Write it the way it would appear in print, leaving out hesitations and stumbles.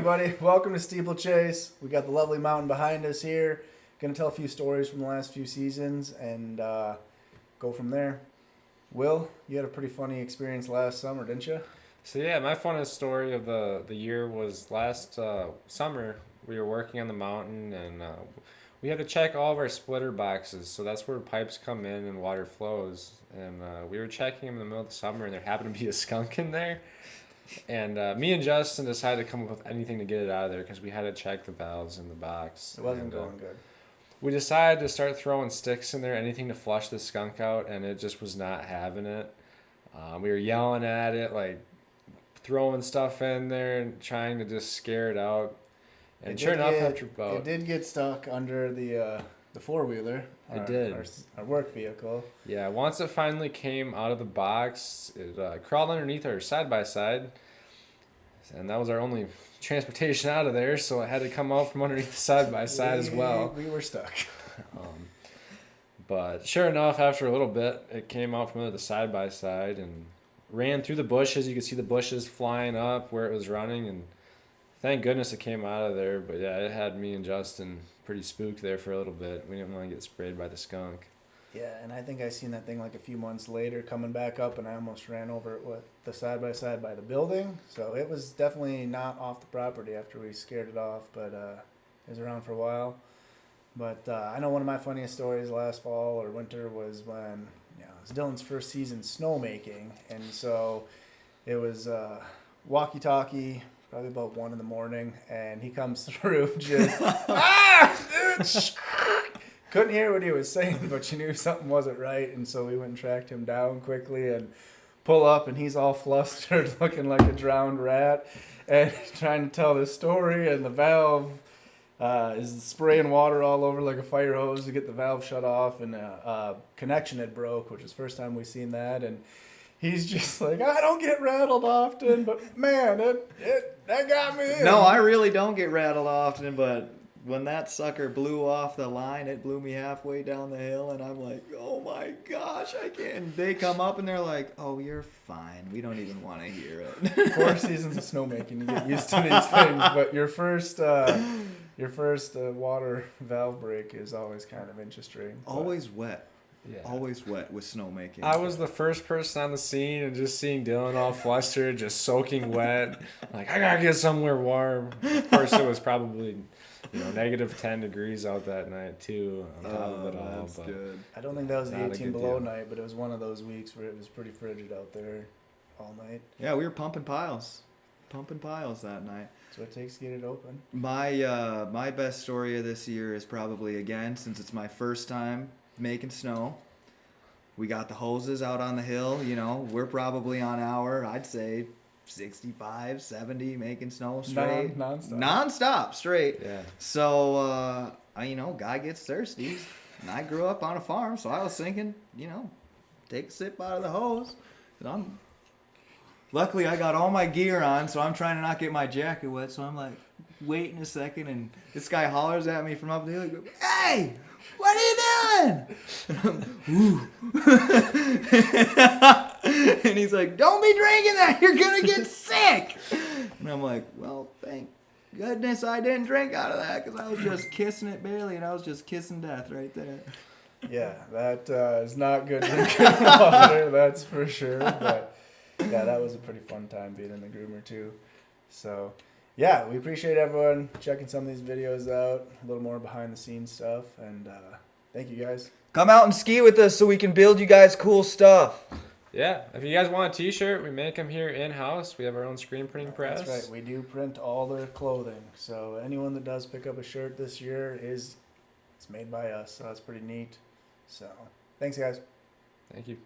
Everybody, welcome to Steeplechase. We got the lovely mountain behind us here. Going to tell a few stories from the last few seasons and go from there. Will, you had a pretty funny experience last summer, didn't you? So yeah, my funnest story of the year was last summer. We were working on the mountain and we had to check all of our splitter boxes. So that's where pipes come in and water flows. And we were checking them in the middle of the summer, and there happened to be a skunk in there. And me and Justin decided to come up with anything to get it out of there because we had to check the valves in the box. It wasn't And, going good. We decided to start throwing sticks in there, anything to flush the skunk out, and it just was not having it. We were yelling at it, like throwing stuff in there and trying to just scare it out. And sure enough, after about it did get stuck under the four wheeler. It did. Our work vehicle. yeah, once it finally came out of the box, it crawled underneath our side by side, and that was our only transportation out of there. So it had to come out from underneath the side by side as well. We were stuck. But sure enough, after a little bit, it came out from under the side by side and ran through the bushes. You could see the bushes flying up where it was running, and thank goodness it came out of there. But yeah, it had me and Justin pretty spooked there for a little bit. We didn't want to get sprayed by the skunk. Yeah, and I think I seen that thing like a few months later coming back up, and I almost ran over it with the side by side by the building. So it was definitely not off the property after we scared it off, but it was around for a while. But I know one of my funniest stories last fall or winter was when it was Dylan's first season snowmaking, and so it was walkie-talkie, probably about 1 a.m, and he comes through just dude. Couldn't hear what he was saying, but you knew something wasn't right, and so we went and tracked him down quickly and pull up, and he's all flustered, looking like a drowned rat, and trying to tell this story, and the valve is spraying water all over like a fire hose to get the valve shut off, and connection had broke, which is the first time we've seen that, and he's just like, I don't get rattled often, but man, that got me in. No, I really don't get rattled often, but when that sucker blew off the line, it blew me halfway down the hill, and I'm like, oh my gosh, I can't. And they come up and they're like, oh, you're fine. We don't even want to hear it. 4 seasons of snowmaking, you get used to these things, but your first water valve break is always kind of interesting. Always wet. Yeah. Always wet with snowmaking. I was the first person on the scene, and just seeing Dylan all flustered, just soaking wet. Like, I gotta get somewhere warm. Of course, it was probably negative 10 degrees out that night too, on top of it all. That's but good. I don't think that was the Not a 18 good below deal. night, but it was one of those weeks where it was pretty frigid out there all night. Yeah, we were pumping piles. Pumping piles that night. That's what it takes to get it open. My best story of this year is probably, again, since it's my first time making snow. We got the hoses out on the hill, we're probably on I'd say 65, 70 making snow straight. Non-stop, straight. Yeah. So, guy gets thirsty. And I grew up on a farm, so I was thinking, take a sip out of the hose. And luckily, I got all my gear on, so I'm trying to not get my jacket wet. So I'm like, waiting a second, and this guy hollers at me from up the hill. He goes, hey! What are you doing? And he's like, don't be drinking that. You're going to get sick. And I'm like, well, thank goodness I didn't drink out of that, because I was just kissing it barely, and I was just kissing death right there. Yeah, that is not good drinking water, that's for sure. But yeah, that was a pretty fun time being in the groomer too. So yeah, we appreciate everyone checking some of these videos out, a little more behind the scenes stuff, and thank you guys. Come out and ski with us so we can build you guys cool stuff. Yeah, if you guys want a t-shirt, we make them here in-house. We have our own screen printing press. That's right, we do print all their clothing. So anyone that does pick up a shirt this year it's made by us, so that's pretty neat. So thanks guys. Thank you.